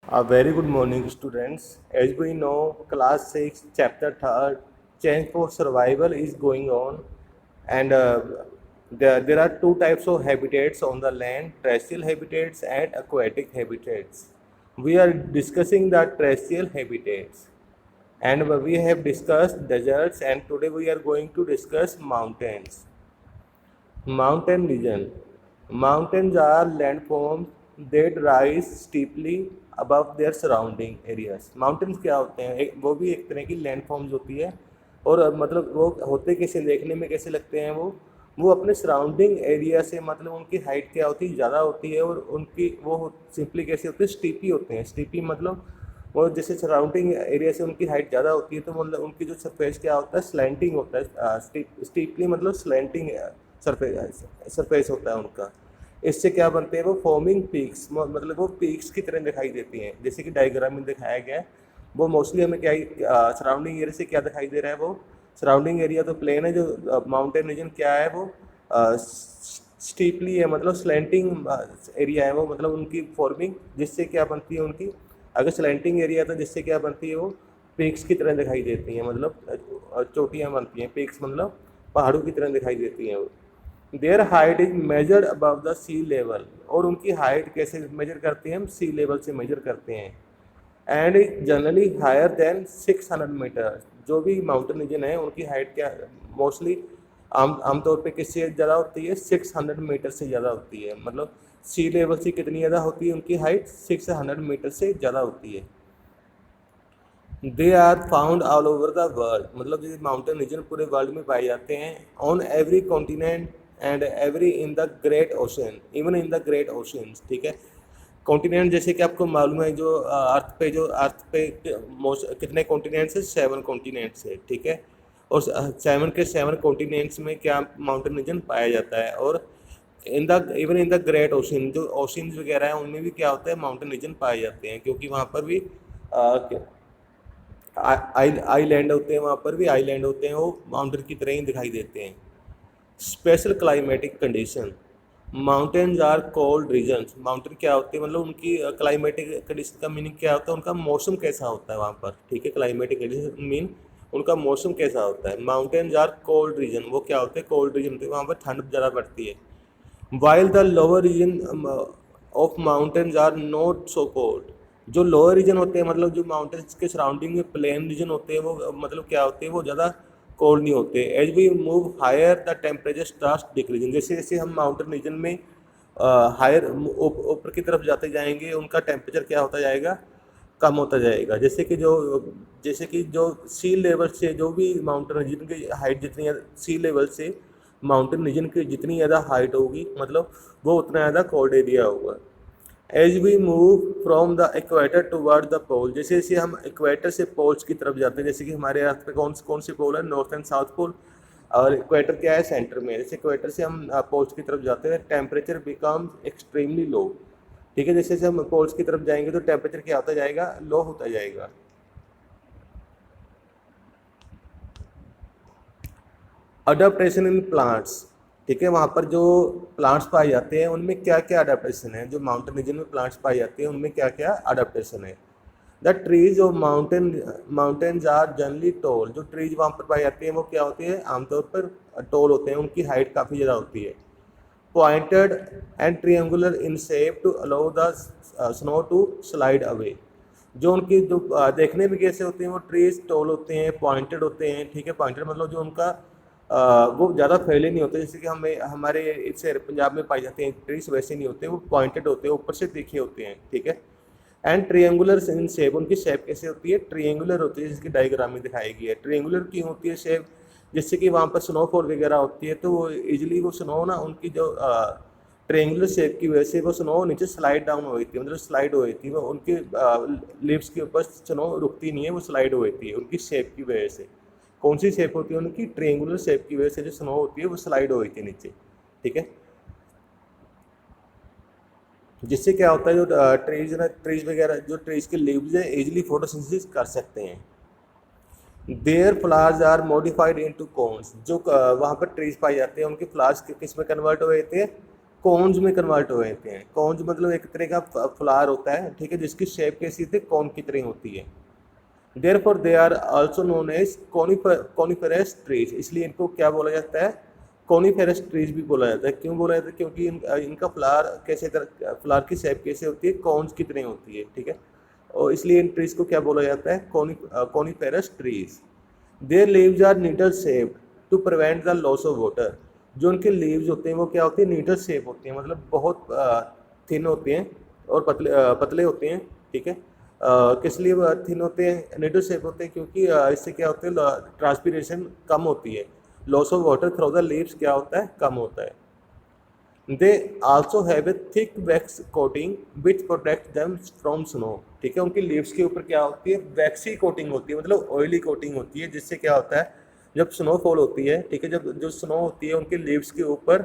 A very good morning, students. As we know, class 6, chapter 3rd, change for survival is going on, and there are two types of habitats on the land: terrestrial habitats and aquatic habitats. We are discussing the terrestrial habitats, and we have discussed deserts, and today we are going to discuss mountains. Mountain region. Mountains are landforms that rise steeply above their surrounding areas. Mountains क्या होते हैं? वो भी एक तरह की landforms होती है और मतलब वो होते कैसे, देखने में कैसे लगते हैं वो अपने सराउंडिंग एरिया से, मतलब उनकी हाइट क्या होती है, ज़्यादा होती है, और उनकी वो सिंपली कैसे होते हैं, स्टीपी होते हैं। स्टीपी मतलब वो जैसे सराउंडिंग एरिया से उनकी हाइट ज़्यादा होती है, तो मतलब उनकी जो सरफेस क्या होता है, स्लैंटिंग होता है। स्टीपली मतलब स्लैंटिंग सरफेस होता है उनका। इससे क्या बनते हैं, वो फॉर्मिंग पीक्स, मतलब वो पीक्स की तरह दिखाई देती हैं, जैसे कि डायग्राम में दिखाया गया है। वो मोस्टली हमें क्या सराउंडिंग एरिया से क्या दिखाई दे रहा है, वो सराउंडिंग एरिया तो प्लेन है, जो माउंटेन रीजन क्या है, वो स्टीपली है, मतलब स्लैंटिंग एरिया है वो, मतलब उनकी फॉर्मिंग जिससे क्या बनती है उनकी, अगर स्लैंटिंग एरिया तो जिससे क्या बनती है, वो पीक्स की तरह दिखाई देती हैं, मतलब चोटियाँ बनती हैं। पीक्स मतलब पहाड़ों की तरह दिखाई देती हैं वो। Their height is measured above the sea level, और उनकी हाइट कैसे मेजर करते हैं हम, सी लेवल से मेजर करते हैं। And is generally higher than 600 metre. जो भी माउंटेन रीजन है उनकी हाइट क्या मोस्टली आमतौर पे किससे ज़्यादा होती है, 600 मीटर से ज़्यादा होती है। मतलब सी लेवल से कितनी ज़्यादा होती है उनकी हाइट, 600 मीटर से ज़्यादा होती है। They are found all over the world, मतलब ये माउंटेन रीजन पूरे वर्ल्ड में पाए जाते हैं। On every continent and every in the great ocean, even in the great oceans. ठीक है, कॉन्टिनेंट जैसे कि आपको मालूम है, जो अर्थ पे कितने कॉन्टिनेंट्स है, 7 कॉन्टिनेंट्स है। ठीक है, और 7 कॉन्टिनेंट्स में क्या माउंटेन रीजन पाया जाता है। और even in the great ocean, जो ओशंस वगैरह है उनमें भी क्या होता है, माउंटेन रीजन पाए जाते हैं, क्योंकि वहाँ पर भी आईलैंड होते हैं, वहाँ पर भी आईलैंड होते हैं, वो माउंटेन की तरह ही दिखाई देते हैं। Special climatic condition. Mountains are cold regions. Mountain क्या होते हैं, मतलब उनकी क्लाइमेटिक कंडीशन का मीनिंग क्या होता है, उनका मौसम कैसा होता है वहाँ पर। ठीक है, क्लाइमेटिक कंडीशन मीन उनका मौसम कैसा होता है। माउंटेन्स आर कोल्ड रीजन, वो क्या होते हैं, कोल्ड रीजन होते हैं, वहाँ पर ठंड ज़्यादा पड़ती है। While the lower region of mountains are not so cold. जो लोअर रीजन होते हैं, मतलब जो माउंटेन्स के सराउंडिंग में प्लेन रीजन होते हैं, वो मतलब क्या होते हैं, वो ज़्यादा कोल्ड नहीं होते। As we move higher the temperature start decreasing. जैसे जैसे हम माउंटेन रीजन में हायर ऊपर की तरफ जाते जाएंगे, उनका टेम्परेचर क्या होता जाएगा, कम होता जाएगा। जैसे कि जो सी लेवल से, जो भी माउंटेन रीजन की हाइट जितनी सी लेवल से माउंटेन रीजन की जितनी ज़्यादा हाइट होगी, मतलब वो उतना ज़्यादा कोल्ड एरिया होगा। As we move from the equator toward the pole, जैसे जैसे हम इक्वेटर से पोल्स की तरफ जाते हैं, जैसे कि हमारे अर्थ पे कौन कौन से पोल है, नॉर्थ एंड साउथ पोल, और इक्वेटर क्या है, सेंटर में। जैसे इक्वेटर से हम पोल्स की तरफ जाते हैं, टेम्परेचर बिकम्स एक्सट्रीमली लो। ठीक है, जैसे जैसे हम पोल्स की तरफ जाएंगे तो टेम्परेचर क्या होता जाएगा, लो होता जाएगा। Adaptation in plants. ठीक है, वहाँ पर जो प्लांट्स पाए जाते हैं उनमें क्या क्या अडेप्टेशन है, जो माउंटेन रीजन में प्लांट्स पाए जाते हैं उनमें क्या क्या अडेप्टेशन है। The trees of mountains are generally tall. जो ट्रीज वहाँ पर पाई जाती हैं वो क्या होती है, आमतौर पर टोल होते हैं, उनकी हाइट काफ़ी ज़्यादा होती है। Pointed and triangular in shape to allow the snow to slide away. जो उनकी जो देखने में कैसे होते हैं, वो ट्रीज टोल होते हैं, पॉइंटेड होते हैं। ठीक है, पॉइंटेड मतलब जो उनका वो ज़्यादा फैले नहीं होते, जैसे कि हमें हमारे इससे पंजाब में पाई जाते हैं ट्रीज, वैसे नहीं होते, वो पॉइंटेड होते हैं, ऊपर से तीखे होते हैं। ठीक है, एंड ट्रिएंगुलर इन शेप। उनकी शेप कैसे होती है, ट्रिएंगुलर होती है, जिसकी डायग्राम में दिखाई गई है। ट्रिएंगुलर क्यों होती है शेप, जिससे कि वहाँ पर स्नोफॉल वगैरह होती है, तो वो इजीली वो स्नो ना, उनकी जो ट्रिएंगुलर शेप की वजह से वो स्नो नीचे स्लाइड डाउन हो थी, मतलब स्लाइड हो थी, वो उनके लिप्स के ऊपर स्नो रुकती नहीं है, वो स्लाइड हो थी उनकी शेप की वजह से। कौन सी शेप होती है उनकी, ट्रिएंगुलर शेप की वजह से जो स्नो होती है वो स्लाइड हो थी नीचे। ठीक है, जिससे क्या होता है, जो ट्रीज वगैरह, जो ट्रीज के लीव्स है इजीली फोटोसिंथेसिस कर सकते हैं। Their flowers are modified into cones. जो वहाँ पर ट्रीज पाए जाते हैं उनके फ्लावर्स किस में कन्वर्ट हुए थे, कॉन्स में कन्वर्ट हो जाते हैं। कॉन्स मतलब एक तरह का फ्लावर होता है, ठीक है, जिसकी शेप कैसी होती है, कॉन की तरह होती है। Therefore they are also known as coniferous trees, इसलिए इनको क्या बोला जाता है, कॉनिफेरस ट्रीज भी बोला जाता है। क्यों बोला जाता है, क्योंकि इनका फ्लावर कैसे तरह, फ्लावर की शेप कैसे होती है, कॉन्स की तरह होती है, ठीक है, और इसलिए इन ट्रीज को क्या बोला जाता है, coniferous trees. Their leaves are needle shaped to prevent the loss of water, जो उनके लीव्स होते हैं वो क्या होती है, नीडल शेप होती हैं, मतलब बहुत थिन होते हैं और पतले होते हैं, ठीक है। किस लिए थिन होते हैं, नीडल शेप होते हैं, क्योंकि इससे क्या होता है, ट्रांसपीरेशन कम होती है, loss of water through the leaves क्या होता है, कम होता है। They also have a thick wax coating which protect them from snow, ठीक है, उनकी लीव्स के ऊपर क्या होती है, वैक्सी कोटिंग होती है, मतलब ऑयली कोटिंग होती है, जिससे क्या होता है, जब स्नोफॉल होती है, ठीक है, जब जो स्नो होती है उनके लीव्स के ऊपर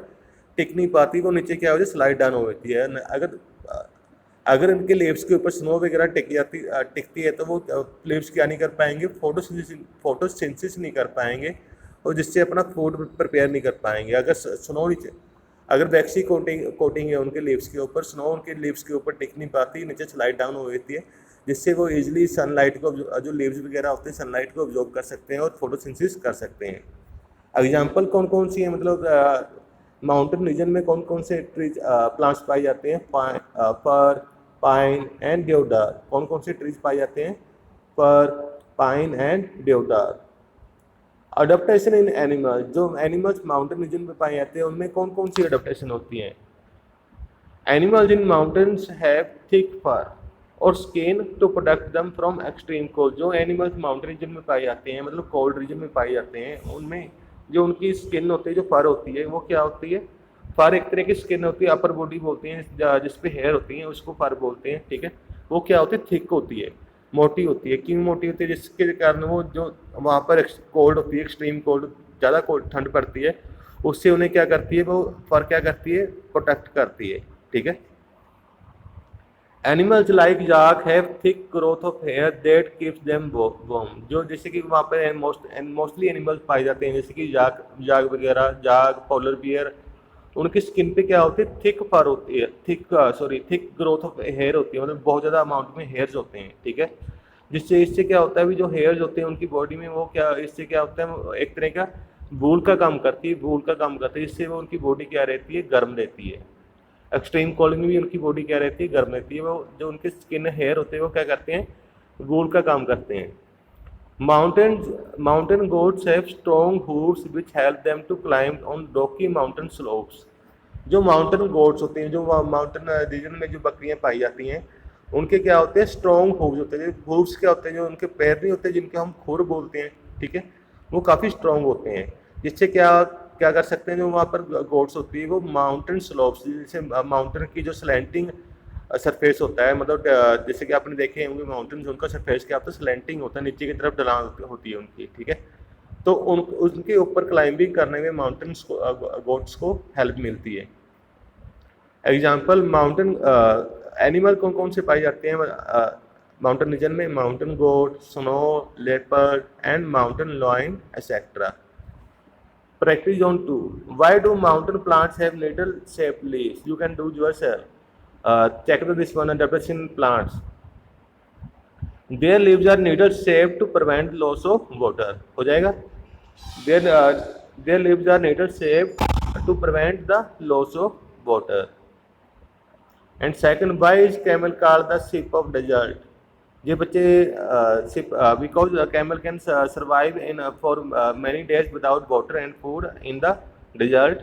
टिक नहीं पाती, वो नीचे क्या होती है, स्लाइड डाउन हो जाती है। अगर इनके लीव्स के ऊपर स्नो वगैरह टिकती है तो वो लीव्स क्या नहीं कर पाएंगे, फोटोसिंथेसिस नहीं कर पाएंगे, और जिससे अपना फूड प्रिपेयर नहीं कर पाएंगे। अगर वैक्सी कोटिंग है उनके लीव्स के ऊपर, स्नो उनके लीव्स के ऊपर टिक नहीं पाती, नीचे स्लाइड डाउन हो जाती है, जिससे वो इजीली सनलाइट को, जो लीव्स वगैरह होते हैं, सनलाइट को ऑब्जॉर्ब कर सकते हैं और फोटोसिंथेसिस कर सकते हैं। एग्जांपल कौन कौन सी है, मतलब माउंटेन रीजन में कौन कौन से ट्रीज प्लांट्स पाए जाते हैं, पर, पाइन एंड देवदार। कौन कौन से ट्रीज पाए जाते हैं, पर, पाइन एंड देवदार। अडप्टेशन इन एनिमल्स, जो एनिमल्स माउंटेन रीजन में पाए जाते हैं उनमें कौन कौन सी अडप्टेशन होती है। Animals in mountains have thick fur और skin to protect them from extreme cold, जो एनिमल्स माउंटेन रीजन में पाए जाते हैं, मतलब कोल्ड रीजन में पाए जाते हैं, उनमें जो उनकी स्किन होती है, जो फर होती है, वो क्या होती है, फर एक तरह की स्किन होती है, अपर बॉडी बोलते हैं, जिसपे हेयर होती है उसको फर बोलते हैं, ठीक है, वो क्या होती है, थिक होती है, मोटी होती है। क्यों मोटी होती है, जिसके कारण वो जो वहाँ पर कोल्ड होती है, एक्सट्रीम कोल्ड, ज़्यादा कोल्ड ठंड पड़ती है, उससे उन्हें क्या करती है, वो फर क्या करती है, प्रोटेक्ट करती है, ठीक है। Animals like yak have thick growth of hair that keeps them warm, जो जैसे कि वहाँ पर मोस्टली एनिमल्स पाए जाते हैं, जैसे कि जाग वगैरह, जाग, पोलर बियर, उनकी स्किन पे क्या होती है, थिक फर होती है, थिक ग्रोथ ऑफ हेयर होती है, मतलब बहुत ज़्यादा अमाउंट में हेयर्स होते हैं, ठीक है, जिससे इससे क्या होता है, भी जो हेयर्स होते हैं उनकी बॉडी में, वो क्या, इससे क्या होता है, एक तरह का वूल का काम करती है, इससे वो उनकी बॉडी क्या रहती है, गर्म रहती है। एक्सट्रीम कोल्ड में भी उनकी बॉडी क्या रहती है, गर्म रहती है, वो जो उनके स्किन हेयर होते हैं वो क्या करते हैं, वूल का काम करते हैं। Mountain goats have strong hooves which help them to climb on rocky mountain slopes, जो माउंटेन गोट्स होते हैं, जो माउंटेन रीजन में जो बकरियां पाई जाती हैं, उनके क्या होते हैं, स्ट्रॉन्ग हूव्स होते हैं। हूव्स क्या होते हैं, जो उनके पैर नहीं होते, जिनके हम खुर बोलते हैं, ठीक है, वो काफ़ी स्ट्रॉन्ग होते हैं, जिससे क्या क्या कर सकते हैं, जो वहाँ पर गोट्स होती है वो माउंटेन स्लोप्स, जैसे माउंटेन की जो स्लैंटिंग सरफेस होता है, मतलब जैसे कि आपने देखे होंगे माउंटेन, उनका सरफेस क्या होता है, स्लैंटिंग होता है, नीचे की तरफ ढलान होती है उनकी, ठीक है, तो उनके ऊपर क्लाइंबिंग करने में माउंटेन गोट्स को हेल्प मिलती है। एग्जाम्पल माउंटेन एनिमल कौन कौन से पाए जाते हैं माउंटेन रीजन में, mountain goat, snow leopard and mountain lion etcetera. Practice on 2. Why do mountain plants have needle shaped leaves? You can do yourself. Check this one, adaptation plants. Their leaves are needle shaped to prevent loss of water. हो जाएगा? Their leaves are needle shaped to prevent the loss of water. And second, why is camel called the ship of desert? ये बच्चे because camel can survive in for many days without water and food in the desert,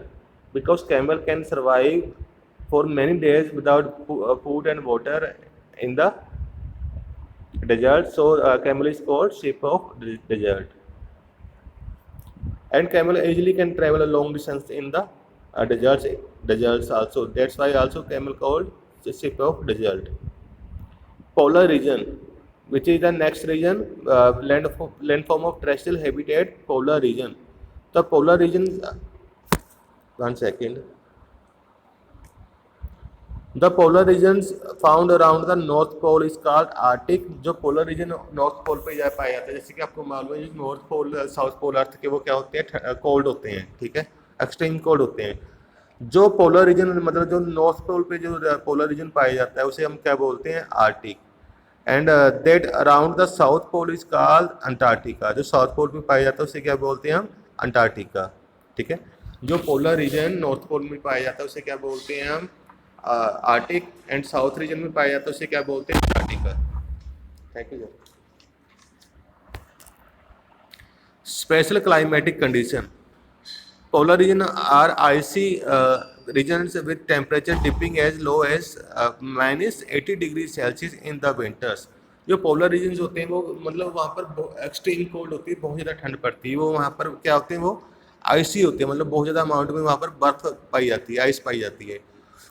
because camel can survive for many days without food and water in the desert, so camel is called ship of desert. And camel easily can travel a long distance in the deserts also, that's why also camel called the ship of desert. Polar region, which is the next region, landform of terrestrial habitat, polar region. The polar region, one second. The polar regions found around the north pole is called Arctic. जो polar region north pole पे पाया जाता है, जैसे कि आपको मालूम है, नॉर्थ पोल साउथ पोल अर्थ के वो क्या होते हैं, कोल्ड होते हैं, ठीक है, एक्सट्रीम कोल्ड होते हैं। जो पोलर रीजन मतलब जो नॉर्थ पोल पे जो पोलर रीजन पाया जाता है उसे हम क्या बोलते हैं, Arctic. And that around the south pole is called Antarctica. जो साउथ पोल पे पाया जाता है उसे क्या बोलते हैं हम, अंटार्कटिका। ठीक है, जो पोलर रीजन नॉर्थ पोल में पाया जाता है उसे क्या बोलते हैं हम, आर्टिक। एंड साउथ रीजन में पाया जाता है उसे क्या बोलते हैं, Antarctica. Thank you. Special climatic condition. Polar region are icy regions with temperature dipping as low as -80 degree Celsius in the winters. जो पोलर रीजन्स होते हैं वो मतलब वहाँ पर एक्सट्रीम कोल्ड होती है, बहुत ज़्यादा ठंड पड़ती है। वो वहाँ पर क्या होते हैं, वो आइसी होते हैं, मतलब बहुत ज़्यादा अमाउंट में वहाँ पर बर्फ़ पाई जाती है, आइस पाई जाती है।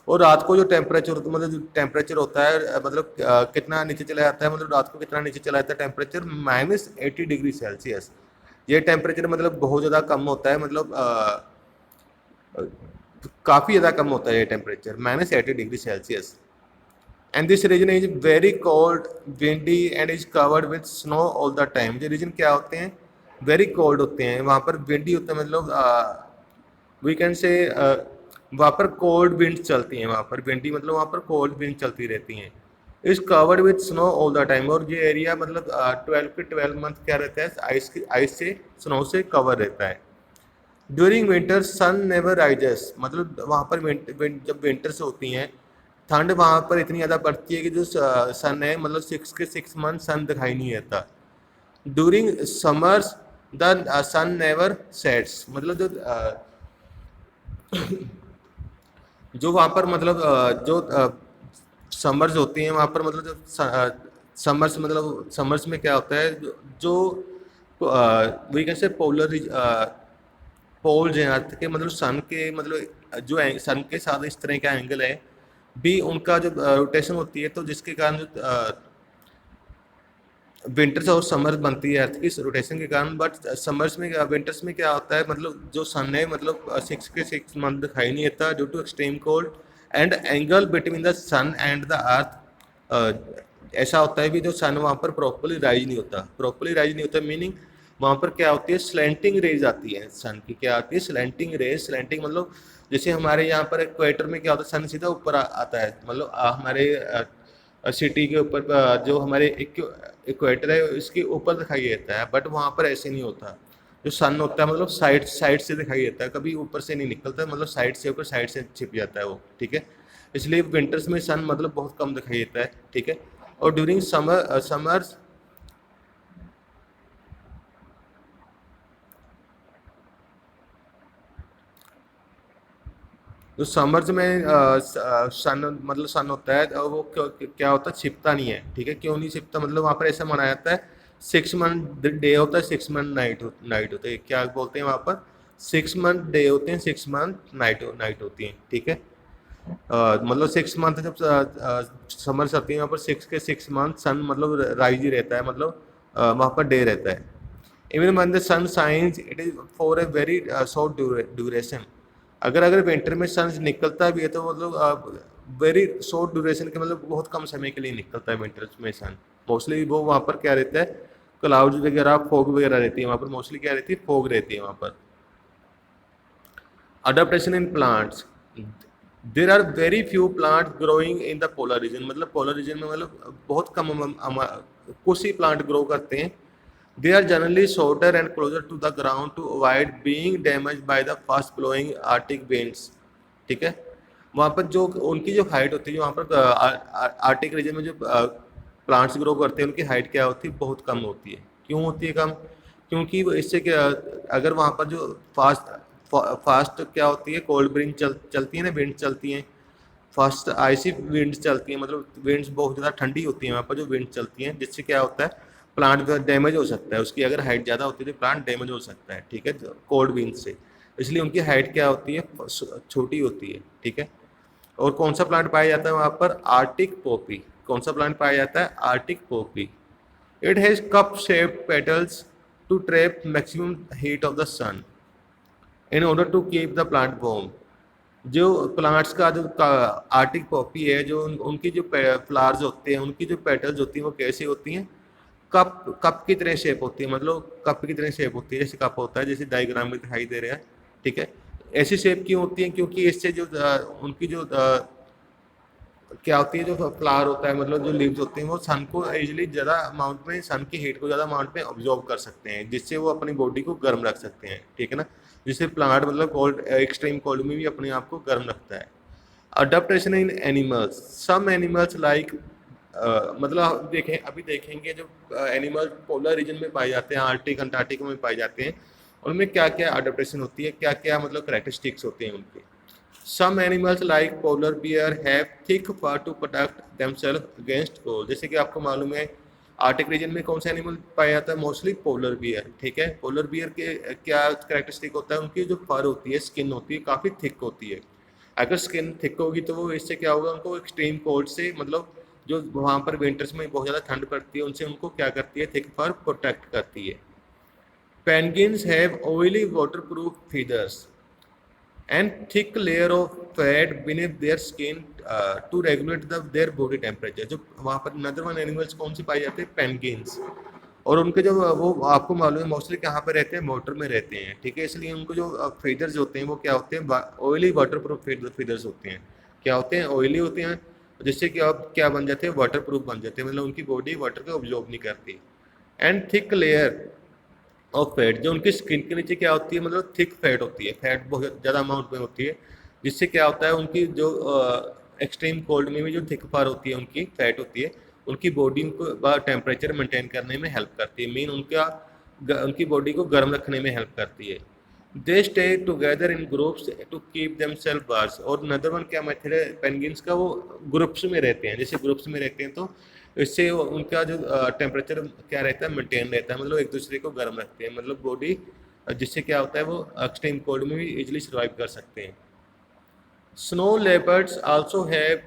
और रात को जो टेम्परेचर होता है, मतलब जो टेम्परेचर होता है मतलब कितना नीचे चला जाता है, मतलब रात को कितना नीचे चला जाता है टेम्परेचर, -80 डिग्री सेल्सियस। ये टेम्परेचर मतलब बहुत ज़्यादा कम होता है, मतलब काफ़ी ज़्यादा कम होता है ये temperature, -80 degree Celsius. And this region is very cold, windy and is covered with snow all the time. ये रीजन क्या होते हैं, वेरी कोल्ड होते हैं, वहाँ पर विंडी होता है, मतलब वी कैन से वहाँ पर कोल्ड विंड चलती हैं, वहाँ पर विंडी मतलब वहाँ पर कोल्ड विंड चलती रहती हैं। Is covered with snow all the time. और ये एरिया मतलब 12 के 12 मंथ क्या रहता है, आइस से, स्नो से कवर रहता है। During winter sun never rises. मतलब वहाँ पर जब विंटर्स होती हैं, ठंड वहाँ पर इतनी ज़्यादा पड़ती है कि जो सन है, मतलब 6 मंथ सन दिखाई नहीं देता। During summers the sun never sets. मतलब जो वहाँ पर मतलब जो समर्स होती हैं वहाँ पर, मतलब जो समर्स, मतलब समर्स में क्या होता है, जो we can say polar poles हैं अर्थ के, मतलब सन के, मतलब जो सन के साथ इस तरह का एंगल है भी, उनका जो रोटेशन होती है, तो जिसके कारण जो विंटर्स और समर बनती है अर्थ की रोटेशन के कारण। बट समर्स में विंटर्स में क्या होता है, मतलब जो सन है, मतलब 6 मंथ दिखाई नहीं देता due to extreme cold and angle between the sun and the earth. ऐसा होता है कि जो सन वहाँ पर प्रॉपरली राइज नहीं होता, मीनिंग वहाँ पर क्या होती है, स्लैंटिंग रेज आती है सन की। क्या आती है, स्लैंटिंग रेज। स्लैंटिंग मतलब जैसे हमारे यहाँ पर इक्वेटर में क्या होता है, सन सीधा ऊपर आता है, मतलब हमारे सिटी के ऊपर जो हमारे इक्वेटर है इसके ऊपर दिखाई देता है, बट वहाँ पर ऐसे नहीं होता। जो सन होता है मतलब साइड साइड से दिखाई देता है, कभी ऊपर से नहीं निकलता, मतलब साइड से होकर साइड से छिप जाता है वो। ठीक है, इसलिए विंटर्स में सन मतलब बहुत कम दिखाई देता है। ठीक है, और ड्यूरिंग समर्स जो समर्स में सन मतलब सन होता है, वो क्या होता है, छिपता नहीं है। ठीक है, क्यों नहीं छिपता, मतलब वहाँ पर ऐसा माना जाता है 6 मंथ डे होता है, 6 मंथ नाइट होते हैं। क्या बोलते हैं वहाँ पर, 6 मंथ डे होते हैं, 6 मंथ नाइट होती हैं। ठीक है, मतलब 6 मंथ जब समर्स आती है वहाँ पर 6 के 6 मंथ सन मतलब राइज ही रहता है, मतलब वहाँ पर डे रहता है। Even when the sun shines it is for a very short duration। अगर विंटर में सन निकलता भी है तो मतलब वेरी शॉर्ट ड्यूरेशन के, मतलब बहुत कम समय के लिए निकलता है विंटर्स में सन। मोस्टली वो वहाँ पर क्या रहता है, क्लाउड्स वगैरह, फॉग वगैरह रहती है वहाँ पर, मोस्टली क्या रहती है, फॉग रहती है वहाँ पर। Adaptation in plants. There are very few plant growing in the polar region. मतलब पोलर रीजन में मतलब बहुत कम कुछ ही प्लांट ग्रो करते हैं। They are generally shorter and closer to the ground to avoid being damage by the fast blowing Arctic winds. ठीक है, वहाँ पर जो उनकी जो हाइट होती है, जो वहाँ पर आर्टिक रीजन में जो प्लांट्स ग्रो करते हैं उनकी हाइट क्या होती है, बहुत कम होती है। क्यों होती है कम, क्योंकि इससे क्या, अगर वहाँ पर जो फास्ट क्या होती है, कोल्ड विंड चलती है ना, विंड चलती हैं, फास्ट आइसी विंड चलती हैं, मतलब विंड्स बहुत ज़्यादा ठंडी होती है वहाँ पर जो विंड चलती हैं, जिससे क्या होता है, प्लांट डैमेज हो सकता है। उसकी अगर हाइट ज़्यादा होती है तो प्लांट डैमेज हो सकता है। ठीक है, कोल्ड विंड से, इसलिए उनकी हाइट क्या होती है, छोटी होती है। ठीक है, और कौन सा प्लांट पाया जाता है वहाँ पर, आर्टिक पॉपी। कौन सा प्लांट पाया जाता है, Arctic poppy. It has cup shaped petals to trap maximum heat of the sun in order to keep the plant warm. जो प्लांट्स का जो आर्टिक पॉपी है, जो उनकी जो फ्लावर्स होते हैं, उनकी जो पेटल्स होती हैं वो कैसी होती हैं, कप की तरह शेप होती है, मतलब कप की तरह शेप होती है, जैसे कप होता है, जैसे डायग्राम में दिखाई दे रहा है। ठीक है, ऐसी शेप क्यों होती है? क्योंकि इससे जो उनकी जो क्या होती है, जो फ्लावर होता है, मतलब जो लीव्स होते हैं, वो सन को इजीली ज़्यादा अमाउंट में, सन की हीट को ज़्यादा अमाउंट में ऑब्जॉर्व कर सकते हैं, जिससे वो अपनी बॉडी को गर्म रख सकते हैं, ठीक है ना। जिससे प्लांट मतलब कोल्ड, एक्सट्रीम कोल्ड में भी अपने आप को गर्म रखता है। अडेप्टेशन इन एनिमल्स, सम एनिमल्स लाइक, मतलब आप देखें, अभी देखेंगे जो एनिमल पोलर रीजन में पाए जाते हैं, आर्टिक अंटार्कटिका में पाए जाते हैं, उनमें क्या क्या अडेप्टेशन होती है, क्या क्या मतलब करेक्टरिस्टिक्स होते हैं उनके। Some animals like polar bear have thick fur to protect themselves against cold. जैसे कि आपको मालूम है आर्टिक रीजन में कौन सा एनिमल पाया जाता है, मोस्टली पोलर बियर, ठीक है। पोलर बियर के क्या करेक्टरिस्टिक होता है, उनकी जो फर होती है, स्किन होती है, काफ़ी थिक होती है। अगर स्किन थिक होगी तो वो इससे क्या होगा, उनको एक्सट्रीम कोल्ड से, मतलब जो वहाँ पर विंटर्स में बहुत ज़्यादा ठंड पड़ती है, उनसे उनको क्या करती है, थिक फर प्रोटेक्ट करती है। Penguins have oily waterproof feathers and thick layer of fat beneath their skin to regulate their body temperature। जो वहाँ पर नदर वन एनिमल्स कौन सी पाई जाते हैं, पेंगुइन्स। और उनके जो वो आपको मालूम है मोस्टली कहाँ पे रहते हैं, वाटर में रहते हैं, ठीक है। इसलिए उनको जो फीदर्स होते हैं वो क्या होते हैं, ऑयली वाटर प्रूफ फीदर्स होते हैं। क्या होते हैं, ऑयली होते हैं, जिससे कि आप क्या बन जाते हैं, वाटर प्रूफ बन जाते हैं, मतलब उनकी बॉडी वाटर को ऑब्जॉर्व नहीं करती। एंड थिक लेयर और फैट, जो उनकी स्किन के नीचे क्या होती है, मतलब थिक फैट होती है, फैट बहुत ज़्यादा अमाउंट में होती है, जिससे क्या होता है, उनकी जो एक्सट्रीम कोल्ड में भी जो थिक फार होती है, उनकी फैट होती है, उनकी बॉडी को टेम्परेचर मेंटेन करने में हेल्प करती है, मीन उनकी बॉडी को गर्म रखने में हेल्प करती है। They stay together in groups to keep them self warm. Another one क्या मेथड है पेंगुइन्स का, वो ग्रुप्स में रहते हैं, जैसे ग्रुप्स में रहते हैं तो इससे उनका जो टेम्परेचर क्या रहता है, मेंटेन रहता है, मतलब एक दूसरे को गर्म रखते हैं, मतलब बॉडी, जिससे क्या होता है वो एक्सट्रीम कोल्ड में भी इजीली सर्वाइव कर सकते हैं। Snow leopards also have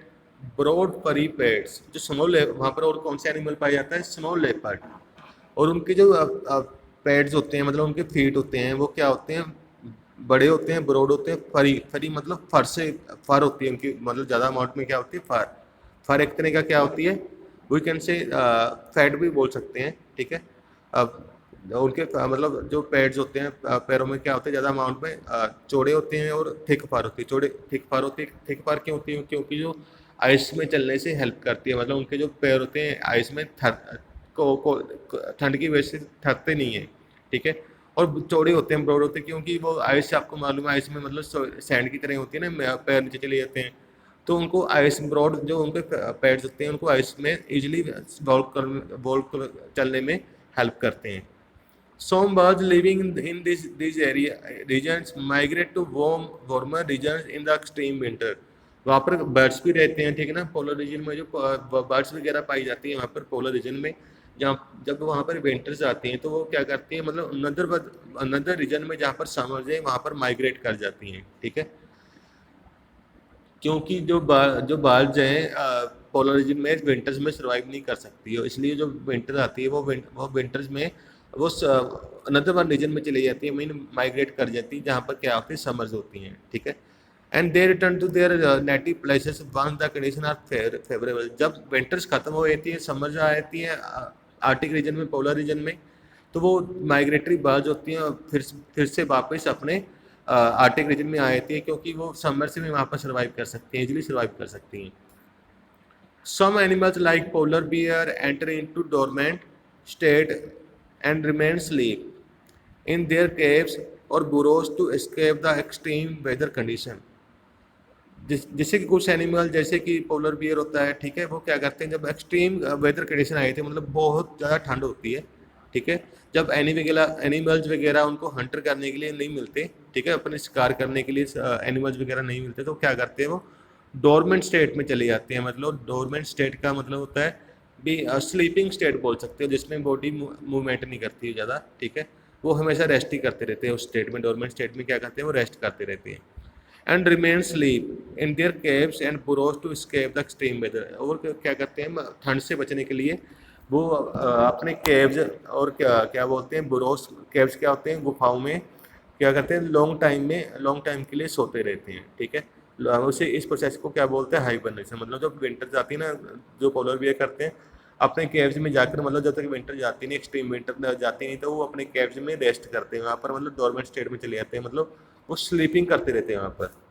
broad furry pads. जो स्नो ले वहाँ पर और कौन से एनिमल पाया जाता है, स्नो लेपर्ड। और उनके जो पैड्स होते हैं, मतलब उनके फीट होते हैं, वो क्या होते हैं, बड़े होते हैं, ब्रॉड होते हैं, फरी, फरी मतलब फर से, फर होती है उनकी, मतलब ज़्यादा अमाउंट में क्या होती है, फर। फर एक तरह का क्या होती है, वी कैन से फैट भी बोल सकते हैं, ठीक है। अब उनके मतलब जो पैड्स होते हैं पैरों में क्या होते हैं, ज़्यादा अमाउंट में चौड़े होते हैं और थिक फार होती है, चौड़े थिक फार होती है। थिक फार क्यों होती है, क्योंकि जो आइस में चलने से हेल्प करती है, मतलब उनके जो पैर होते हैं आइस में को ठंड की वजह से थकते नहीं है, ठीक है। और चौड़े होते हैं, ब्रॉड होते हैं, क्योंकि वो आइस, आपको मालूम है आइस में मतलब सैंड की तरह होती है ना, पैर नीचे चले जाते हैं, तो उनको आइस ब्रॉड जो उनके पैड्स होते हैं, उनको आइस में इजीली वॉल्व चलने में हेल्प करते हैं। Some birds living in these area regions migrate to warmer regions in the extreme winter। वहाँ पर बर्ड्स भी रहते हैं, ठीक है ना, पोलर रीजन में जो बर्ड्स वगैरह पाई जाती है वहाँ पर पोलर रीजन में, जहाँ जब वहाँ पर विंटर्स आती हैं तो वो क्या करती हैं, मतलब अनदर रीजन में जहाँ पर समर्स है वहाँ पर माइग्रेट कर जाती हैं, ठीक है। क्योंकि जो बार्ज हैं पोलर रीजन में विंटर्स में सर्वाइव नहीं कर सकती है, इसलिए जो विंटर आती है वो विंटर्स में वो अनदर वन रीजन में चली जाती है, मीन माइग्रेट कर जाती है, जहाँ पर क्या होती है, समर्स होती हैं, ठीक है। And they return to their native places once the condition are favourable. जब विंटर्स खत्म हो जाती है, समर्स आ जाती है आर्टिक रीजन में, पोलर रीजन में, तो वो माइग्रेटरी बर्ड्स होती हैं और फिर से वापस अपने आर्टिक रीजन में आ जाती है, क्योंकि वो समर से भी वहाँ पर सर्वाइव कर सकती हैं, इजीली सर्वाइव कर सकती हैं। Some animals like polar bear enter into dormant state and remain sleep in their caves और burrows to escape the extreme weather condition. जैसे कि कुछ एनिमल, जैसे कि पोलर बियर होता है, ठीक है, वो क्या करते हैं, जब एक्सट्रीम वेदर कंडीशन आई थी, मतलब बहुत ज़्यादा ठंड होती है, ठीक है, जब एनिमल्स वगैरह उनको हंटर करने के लिए नहीं मिलते, ठीक है, अपने शिकार करने के लिए एनिमल्स वगैरह नहीं मिलते, तो क्या करते हैं वो डोरमेंट स्टेट में चले जाते हैं। मतलब डोरमेंट स्टेट का मतलब होता है भी स्लीपिंग स्टेट बोल सकते हो, जिसमें बॉडी मूवमेंट नहीं करती है ज़्यादा, ठीक है, वो हमेशा रेस्ट ही करते रहते हैं उस स्टेट में। डोरमेंट स्टेट में क्या करते हैं, वो रेस्ट करते रहते हैं। And remain sleep in their caves and burrows to escape the extreme weather. और क्या करते हैं, ठंड से बचने के लिए वो अपने केव्स और क्या बोलते हैं, बुरोज, केव्स क्या होते हैं, गुफाओं में क्या करते हैं, लॉन्ग टाइम के लिए सोते रहते हैं, ठीक है। उसे इस प्रोसेस को क्या बोलते हैं, हाइबरनेशन। मतलब जब विंटर जाती है ना, जो पोलर बियर करते हैं अपने केव्स में जाकर, मतलब जब तक विंटर जाती नहीं, एक्सट्रीम विंटर जाती नहीं, तो वो अपने केव्स में रेस्ट करते हैं, वहाँ पर मतलब डोरमेंट स्टेट में चले जाते हैं, मतलब वो स्लीपिंग करते रहते हैं वहाँ पर।